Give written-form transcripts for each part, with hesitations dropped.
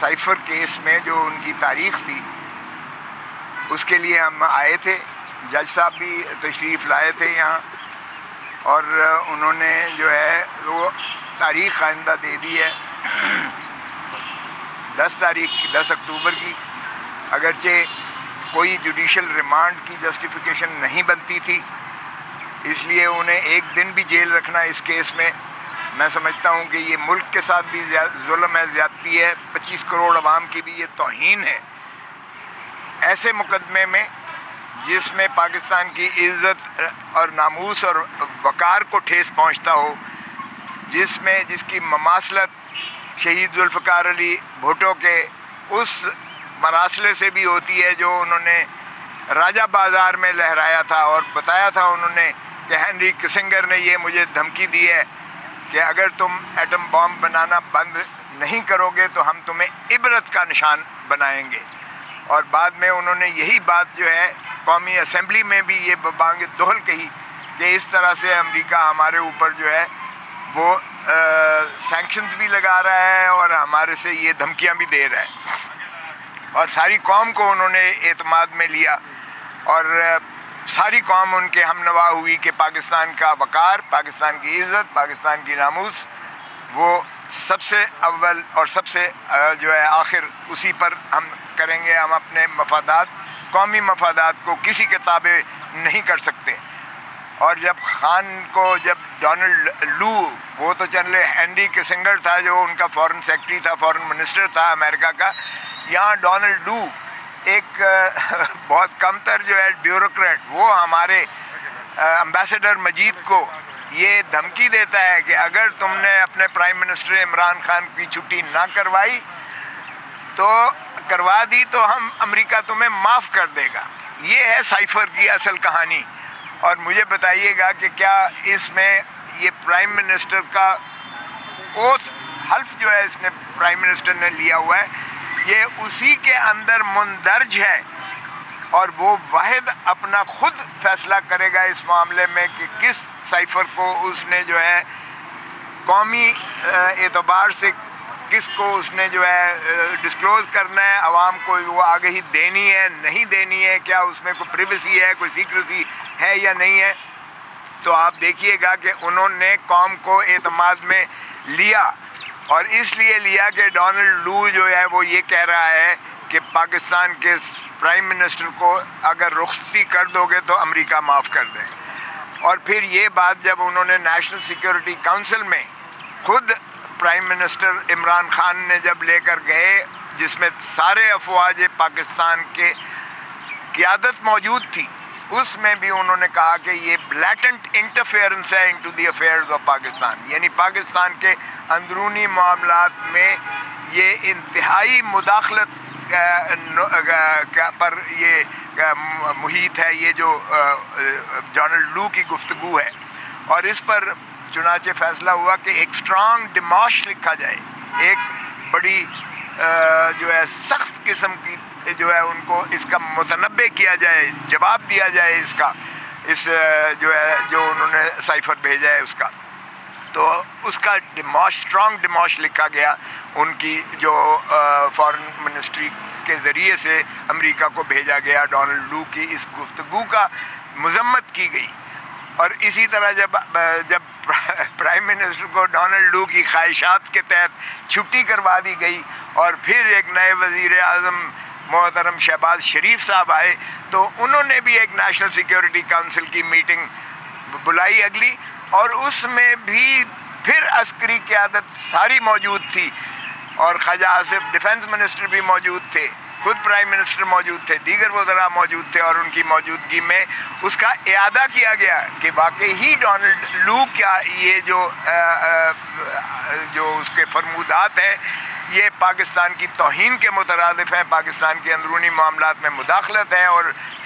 Cipher case میں جو ان کی تاریخ تھی اس کے لیے ہم آئے تھے. جج صاحب بھی تشریف لائے تھے یہاں اور انہوں نے جو ہے وہ تاریخ آئندہ دے دی ہے 10 اکتوبر کی. اگرچہ کوئی جوڈیشل ریمانڈ کی جسٹیفیکیشن نہیں بنتی تھی، اس لیے انہیں ایک دن بھی جیل رکھنا اس کیس میں سمجھتا ہوں کہ یہ ملک کے ساتھ بھی ظلم ہے، زیادتی ہے، 25 کروڑ عوام کی بھی یہ توہین ہے. ایسے مقدمے میں جس میں پاکستان کی عزت اور ناموس اور وقار کو ٹھیس پہنچتا ہو، جس کی مماثلت شہید ذوالفقار علی بھٹو کے اس مراسلے سے بھی ہوتی ہے جو انہوں نے راجہ بازار میں لہرایا تھا اور بتایا تھا انہوں نے کہ ہینری کسنگر نے یہ مجھے دھمکی دی ہے کہ اگر تم ایٹم بام بنانا بند نہیں کرو گے تو ہم تمہیں عبرت کا نشان بنائیں گے. اور بعد میں انہوں نے یہی بات جو ہے قومی اسمبلی میں بھی یہ بانگ دہل کہی کہ اس طرح سے امریکہ ہمارے اوپر جو ہے وہ سینکشنز بھی لگا رہا ہے اور ہمارے سے یہ دھمکیاں بھی دے رہا ہے. اور ساری قوم کو انہوں نے اعتماد میں لیا اور ساری قوم ان کے ہم نوا ہوئی کہ پاکستان کا وقار، پاکستان کی عزت، پاکستان کی ناموس وہ سب سے اول اور سب سے جو ہے آخر اسی پر ہم کریں گے. ہم اپنے مفادات، قومی مفادات کو کسی کے تابع نہیں کر سکتے. اور جب ڈونلڈ لو، وہ تو چلے ہینری کسنگر تھا جو ان کا فارن سیکرٹری تھا، فارن منسٹر تھا امریکہ کا، یہاں ڈونلڈ لو ایک بہت کم تر جو ہے بیوروکریٹ، وہ ہمارے امبیسڈر مجید کو یہ دھمکی دیتا ہے کہ اگر تم نے اپنے پرائم منسٹر عمران خان کی چھٹی نہ کروا دی تو ہم امریکہ تمہیں معاف کر دے گا. یہ ہے سائفر کی اصل کہانی. اور مجھے بتائیے گا کہ کیا اس میں یہ پرائم منسٹر کا اوتھ حلف جو ہے اس نے پرائم منسٹر نے لیا ہوا ہے، یہ اسی کے اندر مندرج ہے اور وہ واحد اپنا خود فیصلہ کرے گا اس معاملے میں کہ کس سائفر کو اس نے جو ہے قومی اعتبار سے کس کو اس نے جو ہے ڈسکلوز کرنا ہے، عوام کو وہ آگہی دینی ہے نہیں دینی ہے، کیا اس میں کوئی پریویسی ہے، کوئی سیکریسی ہے یا نہیں ہے. تو آپ دیکھیے گا کہ انہوں نے قوم کو اعتماد میں لیا اور اس لیے لیا کہ ڈونلڈ لو جو ہے وہ یہ کہہ رہا ہے کہ پاکستان کے پرائم منسٹر کو اگر رخصتی کر دو گے تو امریکہ معاف کر دیں. اور پھر یہ بات جب انہوں نے نیشنل سیکیورٹی کونسل میں خود پرائم منسٹر عمران خان نے جب لے کر گئے، جس میں سارے افواج پاکستان کے قیادت موجود تھی، اس میں بھی انہوں نے کہا کہ یہ بلیٹنٹ انٹرفیئرنس ہے into the affairs of Pakistan, یعنی پاکستان کے اندرونی معاملات میں یہ انتہائی مداخلت پر یہ محیط ہے، یہ جو ڈونلڈ لو کی گفتگو ہے. اور اس پر چنانچہ فیصلہ ہوا کہ ایک اسٹرانگ ڈیمارش لکھا جائے، ایک بڑی جو ہے سخت قسم کی جو ہے ان کو اس کا متنبع کیا جائے، جواب دیا جائے اس کا، اس جو ہے جو انہوں نے سائفر بھیجا ہے اس کا. تو اس کا اسٹرانگ ڈیمارش لکھا گیا، ان کی جو فارن منسٹری کے ذریعے سے امریکہ کو بھیجا گیا. ڈونلڈ لو کی اس گفتگو کا مذمت کی گئی. اور اسی طرح جب پرائم منسٹر کو ڈونلڈ لو کی خواہشات کے تحت چھٹی کروا دی گئی اور پھر ایک نئے وزیر اعظم محترم شہباز شریف صاحب آئے تو انہوں نے بھی ایک نیشنل سیکیورٹی کونسل کی میٹنگ بلائی اگلی، اور اس میں بھی پھر عسکری قیادت ساری موجود تھی اور خواجہ آصف ڈیفنس منسٹر بھی موجود تھے، خود پرائم منسٹر موجود تھے، دیگر وزراء موجود تھے، اور ان کی موجودگی میں اس کا اعادہ کیا گیا کہ واقعی ہی ڈونلڈ لو کیا یہ جو اس کے فرمودات ہیں یہ پاکستان کی توہین کے مترادف ہیں، پاکستان کے اندرونی معاملات میں مداخلت ہے، اور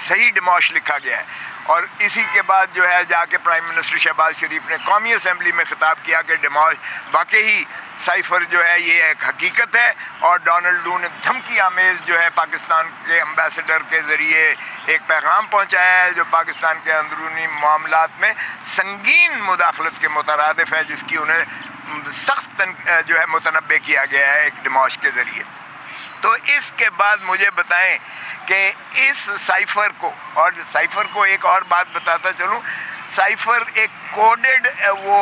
صحیح ڈیمارش لکھا گیا ہے. اور اسی کے بعد جو ہے جا کے پرائم منسٹر شہباز شریف نے قومی اسمبلی میں خطاب کیا کہ ڈیمارش واقعی سائفر جو ہے یہ ایک حقیقت ہے، اور ڈونلڈ لو نے دھمکی آمیز جو ہے پاکستان کے امبیسڈر کے ذریعے ایک پیغام پہنچایا ہے جو پاکستان کے اندرونی معاملات میں سنگین مداخلت کے مترادف ہے، جس کی انہیں سخت جو ہے متنبع کیا گیا ہے ایک ڈیمارش کے ذریعے. تو اس کے بعد مجھے بتائیں کہ اس سائفر کو، اور سائفر کو ایک اور بات بتاتا چلوں، سائفر ایک کوڈڈ وہ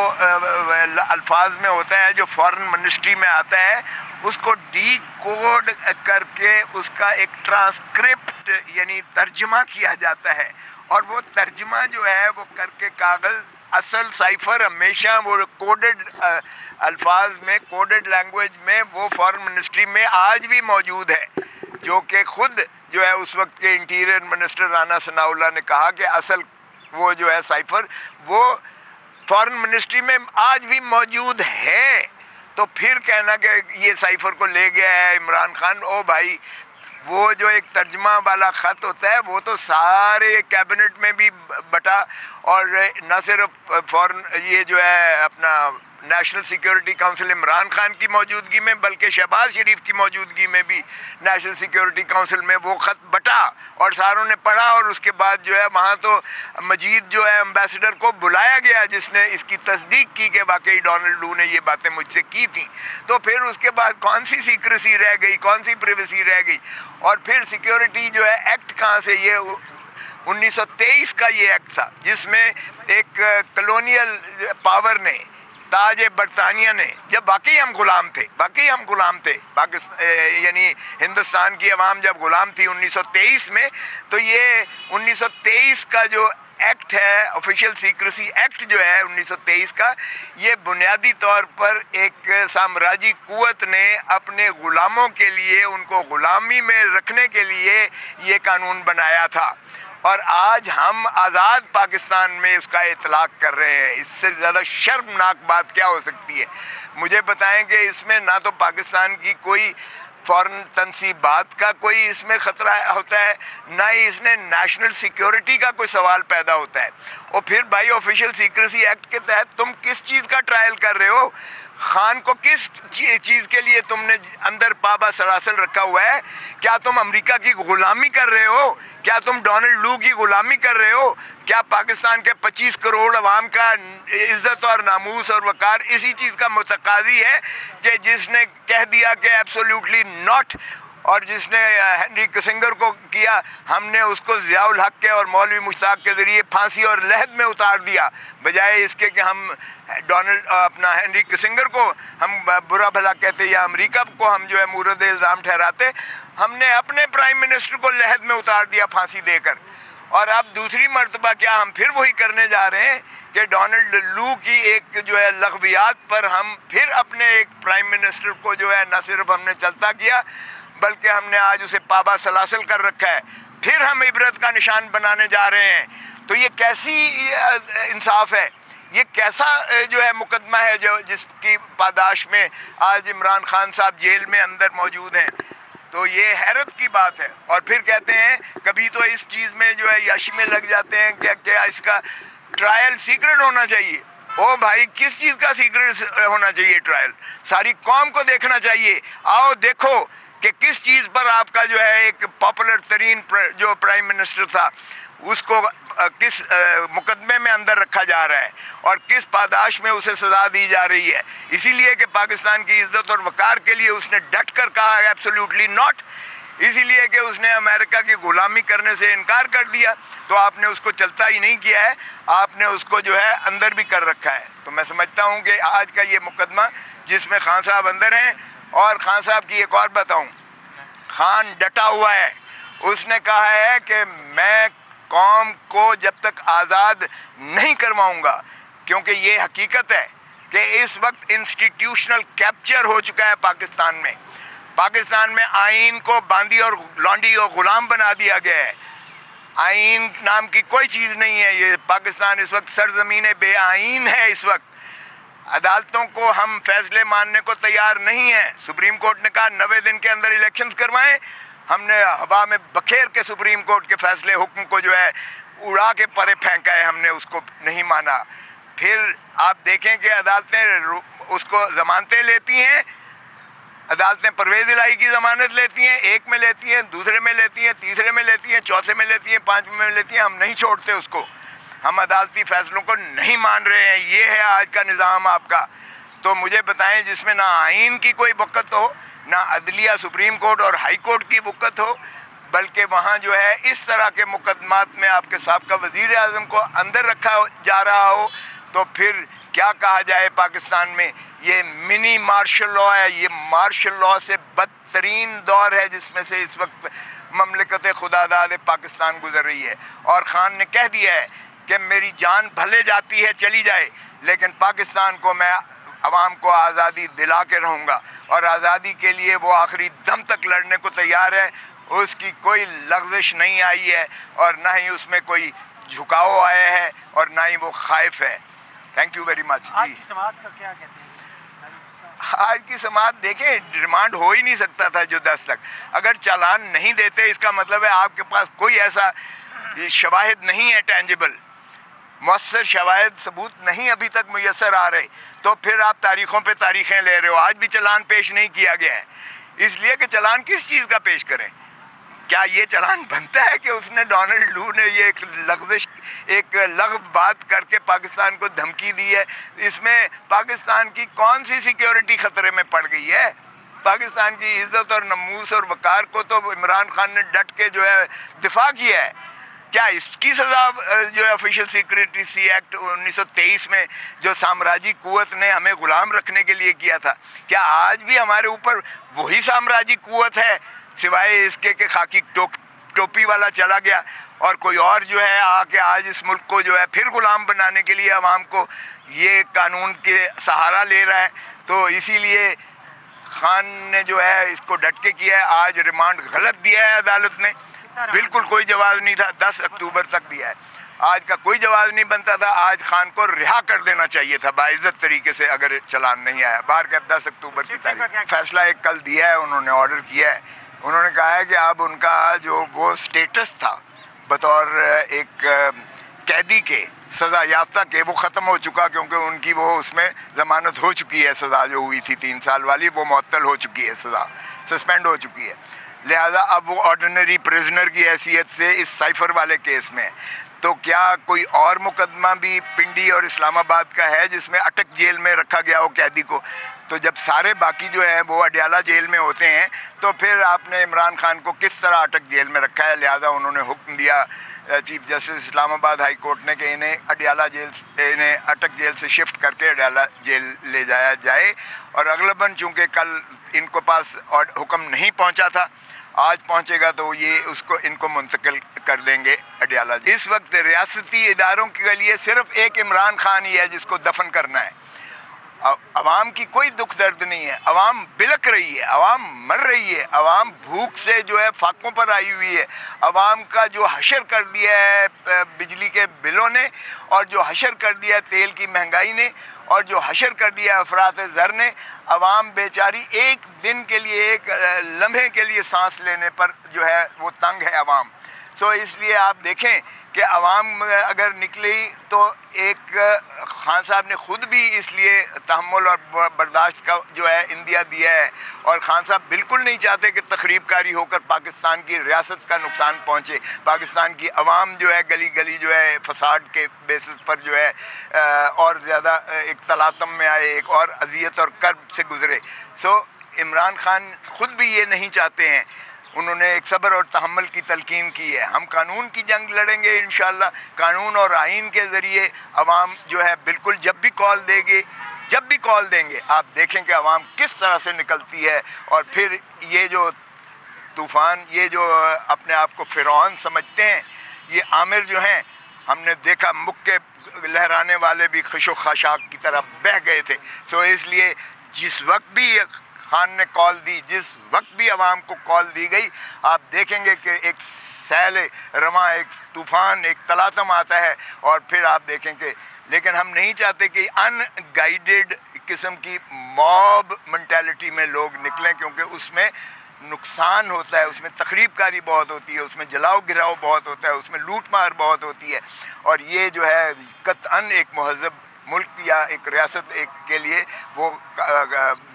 الفاظ میں ہوتا ہے جو فارن منسٹری میں آتا ہے، اس کو ڈی کوڈ کر کے اس کا ایک ٹرانسکرپٹ یعنی ترجمہ کیا جاتا ہے، اور وہ ترجمہ جو ہے وہ کر کے کاغذ، اصل سائفر ہمیشہ وہ کوڈڈ الفاظ میں، کوڈڈ لینگویج میں وہ فارن منسٹری میں آج بھی موجود ہے، جو کہ خود جو ہے اس وقت کے انٹیریئر منسٹر رانا ثناء اللہ نے کہا کہ اصل وہ جو ہے سائفر وہ فارن منسٹری میں آج بھی موجود ہے۔ تو پھر کہنا کہ یہ سائفر کو لے گیا ہے عمران خان، او بھائی وہ جو ایک ترجمہ والا خط ہوتا ہے وہ تو سارے کیبنٹ میں بھی بٹا، اور نہ صرف فورن یہ جو ہے اپنا national security council Imran Khan کی موجودگی میں بلکہ شہباز شریف کی موجودگی میں بھی نیشنل سیکیورٹی کونسل میں وہ خط بٹا اور ساروں نے پڑھا، اور اس کے بعد جو ہے وہاں تو مجید جو ہے امبیسڈر کو بلایا گیا جس نے اس کی تصدیق کی کہ واقعی ڈونلڈ لو نے یہ باتیں مجھ سے کی تھیں۔ تو پھر اس کے بعد کون سی سیکریسی رہ گئی، کون سی پریویسی رہ گئی؟ اور پھر سیکیورٹی جو ہے ایکٹ کہاں سے؟ یہ 1923 کا یہ ایکٹ تھا جس میں ایک کلونیل پاور نے، تاج برطانیہ نے، جب واقعی ہم غلام تھے یعنی ہندوستان کی عوام جب غلام تھی 1923 میں، تو یہ 1923 کا جو ایکٹ ہے، آفیشیل سیکریسی ایکٹ جو ہے 1923 کا، یہ بنیادی طور پر ایک سامراجی قوت نے اپنے غلاموں کے لیے، ان کو غلامی میں رکھنے کے لیے یہ قانون بنایا تھا، اور آج ہم آزاد پاکستان میں اس کا اطلاق کر رہے ہیں۔ اس سے زیادہ شرمناک بات کیا ہو سکتی ہے؟ مجھے بتائیں کہ اس میں نہ تو پاکستان کی کوئی فورن تنصیبات کا کوئی اس میں خطرہ ہوتا ہے، نہ ہی اس نے نیشنل سیکیورٹی کا کوئی سوال پیدا ہوتا ہے۔ اور پھر بھائی آفیشیل سیکریسی ایکٹ کے تحت تم کس چیز کا ٹرائل کر رہے ہو؟ خان کو کس چیز کے لیے تم نے اندر پابا سلاسل رکھا ہوا ہے؟ کیا تم امریکہ کی غلامی کر رہے ہو؟ کیا تم ڈونلڈ لو کی غلامی کر رہے ہو؟ کیا پاکستان کے 25 کروڑ عوام کا عزت اور ناموس اور وقار اسی چیز کا متقاضی ہے کہ جس نے کہہ دیا کہ ایبسولوٹلی ناٹ، اور جس نے ہنری کسنگر کو کیا، ہم نے اس کو ضیاء الحق کے اور مولوی مشتاق کے ذریعے پھانسی اور لحد میں اتار دیا، بجائے اس کے کہ ہم اپنا ہنری کسنگر کو ہم برا بھلا کہتے یا امریکہ کو ہم جو ہے مورد الزام ٹھہراتے، ہم نے اپنے پرائم منسٹر کو لحد میں اتار دیا پھانسی دے کر۔ اور اب دوسری مرتبہ کیا ہم پھر وہی کرنے جا رہے ہیں کہ ڈونلڈ لو کی ایک جو ہے لغویات پر ہم پھر اپنے ایک پرائم منسٹر کو جو ہے نہ صرف ہم نے چلتا کیا بلکہ ہم نے آج اسے پابا سلاسل کر رکھا ہے، پھر ہم عبرت کا نشان بنانے جا رہے ہیں۔ تو یہ کیسی انصاف ہے؟ یہ کیسا جو ہے مقدمہ ہے جس کی پاداش میں آج عمران خان صاحب جیل میں اندر موجود ہیں؟ تو یہ حیرت کی بات ہے۔ اور پھر کہتے ہیں کبھی تو اس چیز میں جو ہے یاشی میں لگ جاتے ہیں کہ کیا اس کا ٹرائل سیکرٹ ہونا چاہیے۔ او بھائی کس چیز کا سیکرٹ ہونا چاہیے ٹرائل؟ ساری قوم کو دیکھنا چاہیے، آؤ دیکھو کہ کس چیز پر آپ کا جو ہے ایک پاپولر ترین جو پرائم منسٹر تھا اس کو کس مقدمے میں اندر رکھا جا رہا ہے اور کس پاداش میں اسے سزا دی جا رہی ہے۔ اسی لیے کہ پاکستان کی عزت اور وقار کے لیے اس نے ڈٹ کر کہا ایبسولوٹلی ناٹ، اسی لیے کہ اس نے امریکہ کی غلامی کرنے سے انکار کر دیا، تو آپ نے اس کو چلتا ہی نہیں کیا ہے، آپ نے اس کو جو ہے اندر بھی کر رکھا ہے۔ تو میں سمجھتا ہوں کہ آج کا یہ مقدمہ جس میں خان صاحب اندر ہیں، اور خان صاحب کی ایک اور بتاؤں، خان ڈٹا ہوا ہے، اس نے کہا ہے کہ میں قوم کو جب تک آزاد نہیں کرواؤں گا، کیونکہ یہ حقیقت ہے کہ اس وقت انسٹیٹیوشنل کیپچر ہو چکا ہے پاکستان میں۔ پاکستان میں آئین کو باندی اور لانڈی اور غلام بنا دیا گیا ہے۔ آئین نام کی کوئی چیز نہیں ہے، یہ پاکستان اس وقت سرزمین بے آئین ہے۔ اس وقت عدالتوں کو ہم فیصلے ماننے کو تیار نہیں ہیں۔ سپریم کورٹ نے کہا 90 دن کے اندر الیکشنز کروائیں، ہم نے ہوا میں بکھیر کے سپریم کورٹ کے فیصلے حکم کو جو ہے اڑا کے پرے پھینکا ہے، ہم نے اس کو نہیں مانا۔ پھر آپ دیکھیں کہ عدالتیں اس کو ضمانتیں لیتی ہیں، عدالتیں پرویز الہی کی ضمانت لیتی ہیں، ایک میں لیتی ہیں، دوسرے میں لیتی ہیں، تیسرے میں لیتی ہیں، چوتھے میں لیتی ہیں، پانچویں میں لیتی ہیں، ہم نہیں چھوڑتے اس کو، ہم عدالتی فیصلوں کو نہیں مان رہے ہیں۔ یہ ہے آج کا نظام آپ کا۔ تو مجھے بتائیں جس میں نہ آئین کی کوئی وقت ہو، نہ عدلیہ سپریم کورٹ اور ہائی کورٹ کی وقت ہو، بلکہ وہاں جو ہے اس طرح کے مقدمات میں آپ کے سابقہ وزیر اعظم کو اندر رکھا جا رہا ہو، تو پھر کیا کہا جائے پاکستان میں؟ یہ منی مارشل لا ہے، یہ مارشل لا سے بدترین دور ہے جس میں سے اس وقت مملکت خدا داد پاکستان گزر رہی ہے۔ اور خان نے کہہ دیا ہے کہ میری جان بھلے جاتی ہے چلی جائے، لیکن پاکستان کو میں عوام کو آزادی دلا کے رہوں گا، اور آزادی کے لیے وہ آخری دم تک لڑنے کو تیار ہے۔ اس کی کوئی لغزش نہیں آئی ہے، اور نہ ہی اس میں کوئی جھکاؤ آیا ہے، اور نہ ہی وہ خائف ہے۔ Thank you very much. آج کی سماعت کا کیا کہتے ہیں؟ آج کی سماعت دیکھیں، ریمانڈ ہو ہی نہیں سکتا تھا جو 10 تک۔ اگر چالان نہیں دیتے اس کا مطلب ہے آپ کے پاس کوئی ایسا شواہد نہیں ہے، ٹینجیبل مؤثر شواہد ثبوت نہیں ابھی تک میسر آ رہے، تو پھر آپ تاریخوں پہ تاریخیں لے رہے ہو۔ آج بھی چالان پیش نہیں کیا گیا ہے، اس لیے کہ چالان کس چیز کا پیش کریں؟ کیا یہ چالان بنتا ہے کہ اس نے ڈونلڈ لو نے یہ ایک لغو بات کر کے پاکستان کو دھمکی دی ہے؟ اس میں پاکستان کی کون سی سیکیورٹی خطرے میں پڑ گئی ہے؟ پاکستان کی عزت اور ناموس اور وقار کو تو عمران خان نے ڈٹ کے جو ہے دفاع کیا ہے۔ کیا اس کی سزا جو ہے آفیشیل سیکریٹسی ایکٹ 1923 میں جو سامراجی قوت نے ہمیں غلام رکھنے کے لیے کیا تھا، کیا آج بھی ہمارے اوپر وہی سامراجی قوت ہے، سوائے اس کے کہ خاکی ٹوپی والا چلا گیا اور کوئی اور جو ہے آ کے آج اس ملک کو جو ہے پھر غلام بنانے کے لیے عوام کو یہ قانون کے سہارا لے رہا ہے؟ تو اسی لیے خان نے جو ہے اس کو ڈٹ کے کیا ہے۔ آج ریمانڈ غلط دیا ہے عدالت نے، بالکل کوئی جواز نہیں تھا، 10 اکتوبر تک دیا ہے۔ آج کا کوئی جواز نہیں بنتا تھا، آج خان کو رہا کر دینا چاہیے تھا باعزت طریقے سے اگر چلان نہیں آیا۔ باہر کا 10 اکتوبر کی تاریخ فیصلہ ایک کل دیا ہے، انہوں نے آرڈر کیا ہے۔ انہوں نے کہا ہے کہ اب ان کا جو وہ سٹیٹس تھا بطور ایک قیدی کے سزا یافتہ کے، وہ ختم ہو چکا، کیونکہ ان کی وہ اس میں ضمانت ہو چکی ہے، سزا جو ہوئی تھی 3 سال والی وہ معطل ہو چکی ہے، سزا سسپینڈ ہو چکی ہے، لہذا اب وہ آرڈینری پریزنر کی حیثیت سے اس سائفر والے کیس میں ہے۔ تو کیا کوئی اور مقدمہ بھی پنڈی اور اسلام آباد کا ہے جس میں اٹک جیل میں رکھا گیا ہو قیدی کو؟ تو جب سارے باقی جو ہے وہ اڈیالہ جیل میں ہوتے ہیں، تو پھر آپ نے عمران خان کو کس طرح اٹک جیل میں رکھا ہے؟ لہذا انہوں نے حکم دیا چیف جسٹس اسلام آباد ہائی کورٹ نے کہ انہیں اٹک جیل سے شفٹ کر کے اڈیالہ جیل لے جایا جائے، اور اغلباً چونکہ کل ان کو پاس حکم نہیں پہنچا تھا، آج پہنچے گا تو یہ ان کو منتقل کر دیں گے اڈیالہ جیل۔ اس وقت ریاستی اداروں کے لیے صرف ایک عمران خان ہی ہے جس کو دفن کرنا ہے۔ عوام کی کوئی دکھ درد نہیں ہے، عوام بلک رہی ہے، عوام مر رہی ہے، عوام بھوک سے جو ہے فاقوں پر آئی ہوئی ہے، عوام کا جو حشر کر دیا ہے بجلی کے بلوں نے، اور جو حشر کر دیا ہے تیل کی مہنگائی نے، اور جو حشر کر دیا ہے افراط زر نے، عوام بیچاری ایک دن کے لیے، ایک لمحے کے لیے سانس لینے پر جو ہے وہ تنگ ہے عوام۔ تو اس لیے آپ دیکھیں کہ عوام اگر نکلی تو ایک خان صاحب نے خود بھی اس لیے تحمل اور برداشت کا جو ہے اندیا دیا ہے، اور خان صاحب بالکل نہیں چاہتے کہ تخریب کاری ہو کر پاکستان کی ریاست کا نقصان پہنچے، پاکستان کی عوام جو ہے گلی گلی جو ہے فساد کے بیسس پر جو ہے اور زیادہ ایک تلاطم میں آئے، ایک اور اذیت اور کرب سے گزرے۔ سو عمران خان خود بھی یہ نہیں چاہتے ہیں، انہوں نے ایک صبر اور تحمل کی تلقین کی ہے۔ ہم قانون کی جنگ لڑیں گے انشاءاللہ، قانون اور آئین کے ذریعے عوام جو ہے بالکل جب بھی کال دیں گے آپ دیکھیں کہ عوام کس طرح سے نکلتی ہے، اور پھر یہ جو طوفان، یہ جو اپنے آپ کو فرعون سمجھتے ہیں، یہ عامر جو ہیں، ہم نے دیکھا مکے لہرانے والے بھی خش و خاشاک کی طرح بہہ گئے تھے۔ سو اس لیے جس وقت بھی خان نے کال دی، جس وقت بھی عوام کو کال دی گئی، آپ دیکھیں گے کہ ایک سیل رواں، ایک طوفان، ایک تلاطم آتا ہے، اور پھر آپ دیکھیں کہ لیکن ہم نہیں چاہتے کہ ان گائیڈڈ قسم کی موب منٹیلٹی میں لوگ نکلیں، کیونکہ اس میں نقصان ہوتا ہے، اس میں تخریب کاری بہت ہوتی ہے، اس میں جلاؤ گراؤ بہت ہوتا ہے، اس میں لوٹ مار بہت ہوتی ہے، اور یہ جو ہے قطعاً ایک مہذب ملک یا ایک ریاست ایک کے لیے وہ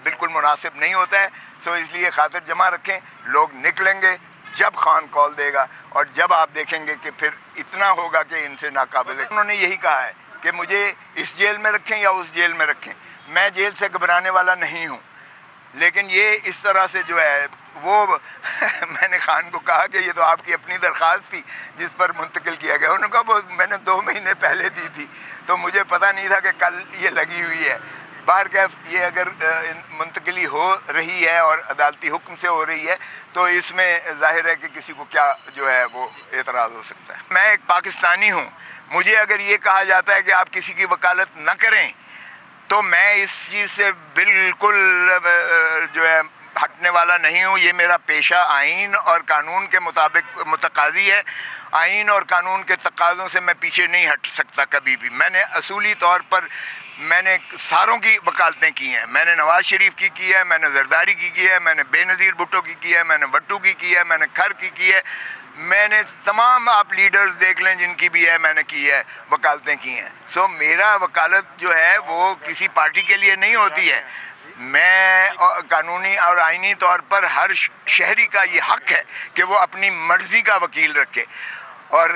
بالکل مناسب نہیں ہوتا ہے۔ سو اس لیے خاطر جمع رکھیں، لوگ نکلیں گے جب خان کال دے گا، اور جب آپ دیکھیں گے کہ پھر اتنا ہوگا کہ ان سے ناقابل ہے۔ انہوں نے یہی کہا ہے کہ مجھے اس جیل میں رکھیں یا اس جیل میں رکھیں، میں جیل سے گھبرانے والا نہیں ہوں، لیکن یہ اس طرح سے جو ہے وہ میں نے خان کو کہا کہ یہ تو آپ کی اپنی درخواست تھی جس پر منتقل کیا گیا. انہوں نے کہا وہ میں نے 2 مہینے پہلے دی تھی تو مجھے پتہ نہیں تھا کہ کل یہ لگی ہوئی ہے. بہرکیف یہ اگر منتقلی ہو رہی ہے اور عدالتی حکم سے ہو رہی ہے تو اس میں ظاہر ہے کہ کسی کو کیا جو ہے وہ اعتراض ہو سکتا ہے. میں ایک پاکستانی ہوں, مجھے اگر یہ کہا جاتا ہے کہ آپ کسی کی وکالت نہ کریں تو میں اس چیز سے بالکل جو ہے ہٹنے والا نہیں ہوں. یہ میرا پیشہ آئین اور قانون کے مطابق متقاضی ہے. آئین اور قانون کے تقاضوں سے میں پیچھے نہیں ہٹ سکتا کبھی بھی. میں نے اصولی طور پر میں نے ساروں کی وکالتیں کی ہیں. میں نے نواز شریف کی ہے, میں نے زرداری کی ہے, میں نے بے نظیر بھٹو کی ہے, میں نے بٹو کی ہے, میں نے کھر کی ہے, میں نے تمام آپ لیڈرز دیکھ لیں جن کی بھی ہے میں نے کی ہے, وکالتیں کی ہیں. سو میرا وکالت جو ہے وہ کسی پارٹی کے لیے نہیں ہوتی ہے. میں قانونی اور آئینی طور پر ہر شہری کا یہ حق ہے کہ وہ اپنی مرضی کا وکیل رکھے. اور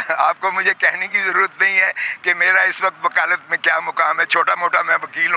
آپ کو مجھے کہنے کی ضرورت نہیں ہے کہ میرا اس وقت وکالت میں کیا مقام ہے. چھوٹا موٹا میں وکیل ہوں.